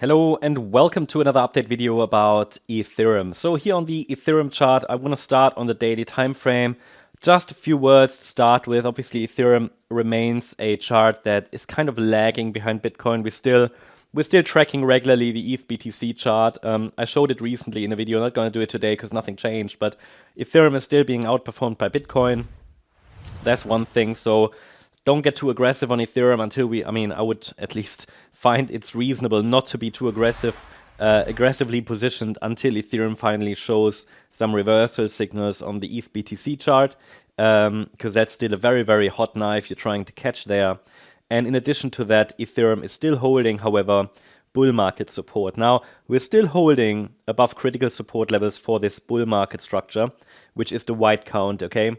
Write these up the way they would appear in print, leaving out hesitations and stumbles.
Hello and welcome to another update video about Ethereum. So here on the Ethereum chart, I want to start on the daily time frame. Just a few words to start with. Obviously, Ethereum remains a chart that is kind of lagging behind Bitcoin. We're still tracking regularly the ETH BTC chart. I showed it recently in a video. I'm not going to do it today because nothing changed, but Ethereum is still being outperformed by Bitcoin. That's one thing. So don't get too aggressive on Ethereum until I would at least find it's reasonable not to be too aggressively positioned until Ethereum finally shows some reversal signals on the ETH BTC chart, because that's still a very, very hot knife you're trying to catch there. And in addition to that, Ethereum is still holding, however, bull market support. Now, we're still holding above critical support levels for this bull market structure, which is the white count, okay?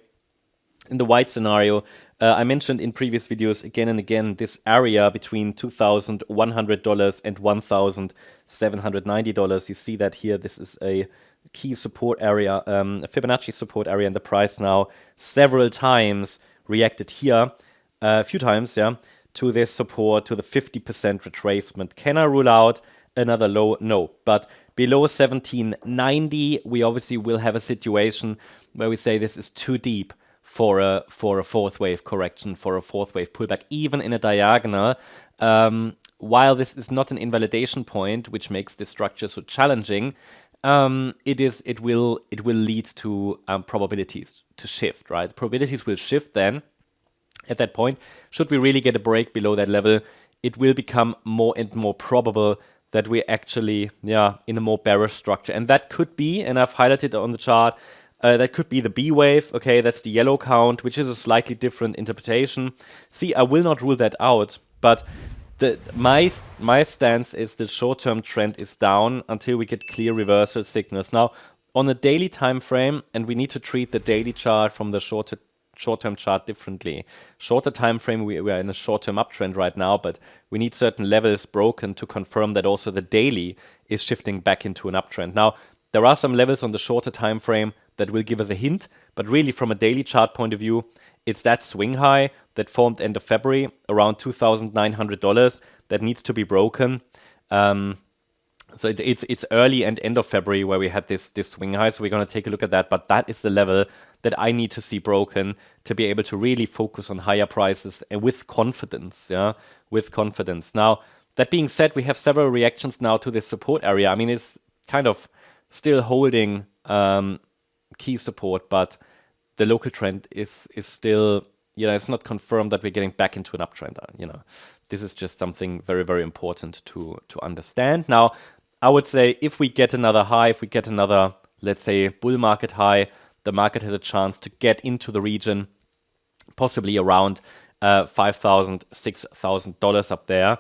In the white scenario, I mentioned in previous videos again and again this area between $2,100 and $1,790. You see that here. This is a key support area, a Fibonacci support area, and the price now several times reacted here, a few times, yeah, to this support, to the 50% retracement. Can I rule out another low? No, but below 1790, we obviously will have a situation where we say this is too deep for a fourth wave correction, for a fourth wave pullback, even in a diagonal. While this is not an invalidation point, which makes this structure so challenging, it will lead to probabilities to shift, right? Probabilities will shift then. At that point, should we really get a break below that level, it will become more and more probable that we're actually, in a more bearish structure. And that could be, and I've highlighted on the chart, that could be the B wave, okay, that's the yellow count, which is a slightly different interpretation. See, I will not rule that out, but my stance is the short-term trend is down until we get clear reversal signals. Now, on a daily time frame, and we need to treat the daily chart from the short-term chart differently. Shorter time frame, we are in a short-term uptrend right now, but we need certain levels broken to confirm that also the daily is shifting back into an uptrend. Now, there are some levels on the shorter time frame that will give us a hint, but really from a daily chart point of view, it's that swing high that formed end of February, around $2,900, that needs to be broken. So it's early and end of February where we had this swing high, so we're going to take a look at that, but that is the level that I need to see broken to be able to really focus on higher prices and with confidence, with confidence. Now, that being said, we have several reactions now to this support area. I mean, it's kind of still holding key support, but the local trend is still, it's not confirmed that we're getting back into an uptrend. This is just something very, very important to understand. Now, I would say if we get another high, if we get another, let's say, bull market high, the market has a chance to get into the region, possibly around $5,000, $6,000 up there.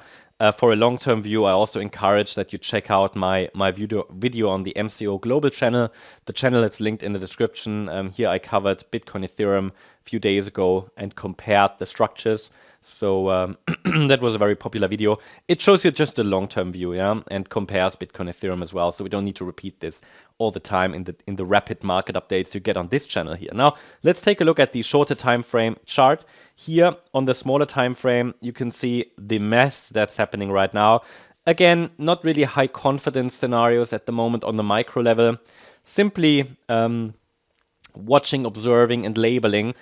For a long-term view, I also encourage that you check out my video on the MCO Global channel. The channel is linked in the description. Here I covered Bitcoin, Ethereum a few days ago and compared the structures. So that was a very popular video. It shows you just a long-term view, and compares Bitcoin, Ethereum as well. So we don't need to repeat this all the time in the rapid market updates you get on this channel here. Now, let's take a look at the shorter time frame chart. Here on the smaller time frame, you can see the mess that's happening right now. Again, not really high confidence scenarios at the moment on the micro level. Simply watching, observing, and labeling.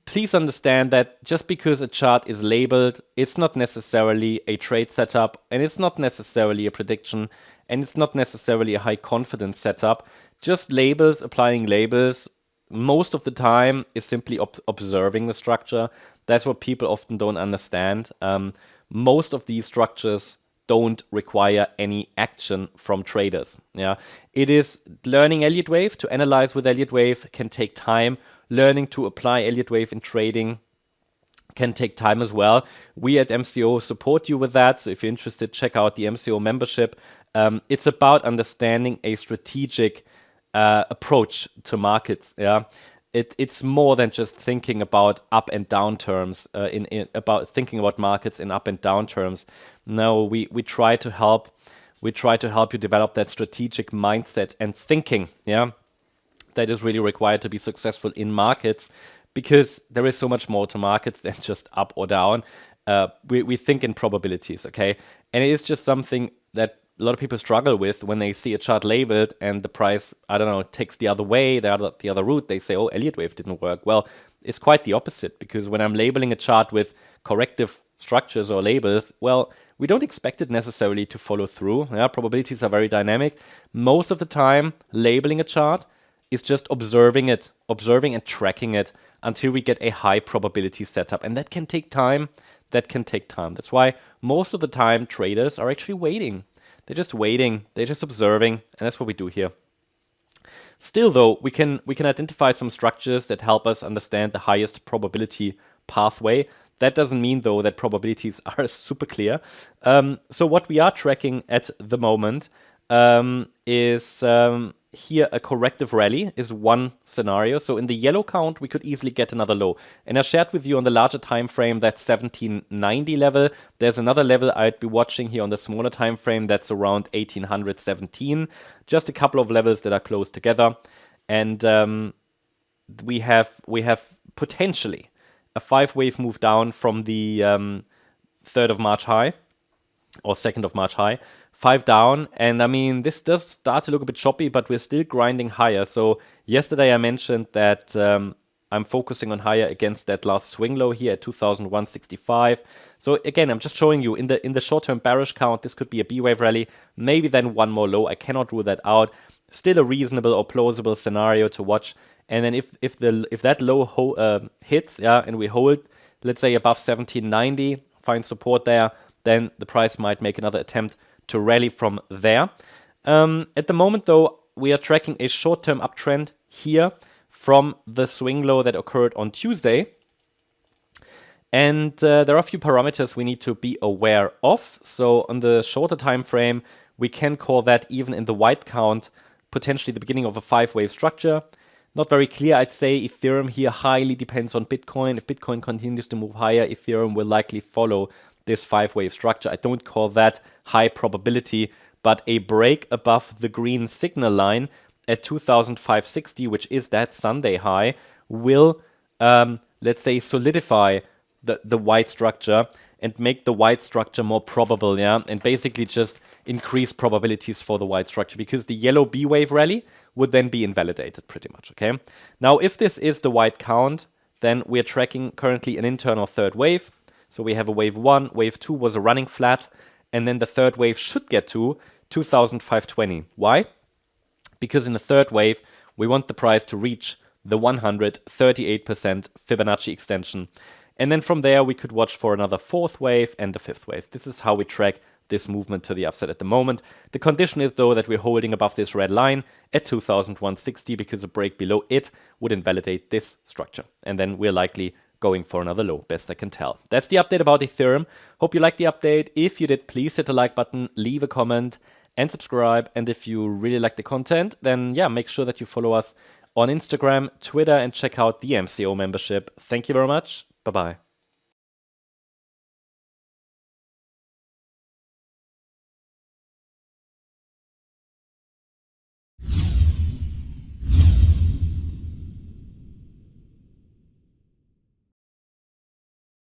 Please understand that just because a chart is labeled, it's not necessarily a trade setup, and it's not necessarily a prediction, and it's not necessarily a high confidence setup. Just labels, applying labels, most of the time is simply observing the structure. That's what people often don't understand. Most of these structures don't require any action from traders. It is learning Elliott wave. To analyze with Elliott wave can take time. Learning to apply Elliott wave in trading can take time as well. We at MCO support you with that. So if you're interested, check out the MCO membership. It's about understanding a strategic approach to markets. It's more than just thinking about up and down terms, about thinking about markets in up and down terms. No, we try to help. We try to help you develop that strategic mindset and thinking. That is really required to be successful in markets, because there is so much more to markets than just up or down. We think in probabilities, okay? And it is just something that a lot of people struggle with when they see a chart labeled and the price, I don't know, takes the other way, the other route. They say, oh, Elliott wave didn't work. Well, it's quite the opposite, because when I'm labeling a chart with corrective structures or labels, well, we don't expect it necessarily to follow through. Yeah, probabilities are very dynamic. Most of the time, labeling a chart is just observing and tracking it until we get a high probability setup. And that can take time. That's why most of the time traders are actually waiting. They're just waiting. They're just observing. And that's what we do here. Still, though, we can identify some structures that help us understand the highest probability pathway. That doesn't mean, though, that probabilities are super clear. So what we are tracking at the moment is here a corrective rally is one scenario. So in the yellow count, we could easily get another low. And I shared with you on the larger time frame that 1790 level. There's another level I'd be watching here on the smaller time frame that's around 1817. Just a couple of levels that are close together. And we have potentially a 5-wave move down from the 3rd of March high, or 2nd of March high, 5 down. And I mean, this does start to look a bit choppy, but we're still grinding higher. So yesterday I mentioned that I'm focusing on higher against that last swing low here at 2165. So again, I'm just showing you in the short-term bearish count, this could be a B-wave rally, maybe then one more low. I cannot rule that out. Still a reasonable or plausible scenario to watch. And then if that low hits, yeah, and we hold, let's say above 1790, find support there, then the price might make another attempt to rally from there. At the moment, though, we are tracking a short-term uptrend here from the swing low that occurred on Tuesday. And there are a few parameters we need to be aware of. So on the shorter time frame, we can call that, even in the white count, potentially the beginning of a 5-wave structure. Not very clear, I'd say. Ethereum here highly depends on Bitcoin. If Bitcoin continues to move higher, Ethereum will likely follow this 5-wave structure. I don't call that high probability, but a break above the green signal line at 2,560, which is that Sunday high, will, let's say, solidify the white structure and make the white structure more probable, yeah, and basically just increase probabilities for the white structure, because the yellow B-wave rally would then be invalidated pretty much, okay? Now, if this is the white count, then we're tracking currently an internal third wave. So we have a wave 1, wave 2 was a running flat, and then the third wave should get to 2,520. Why? Because in the third wave, we want the price to reach the 138% Fibonacci extension. And then from there, we could watch for another fourth wave and a fifth wave. This is how we track this movement to the upside at the moment. The condition is, though, that we're holding above this red line at 2,160, because a break below it would invalidate this structure. And then we're likely going for another low, best I can tell. That's the update about Ethereum. Hope you liked the update. If you did, please hit the like button, leave a comment, and subscribe. And if you really like the content, then yeah, make sure that you follow us on Instagram, Twitter, and check out the MCO membership. Thank you very much. Bye-bye.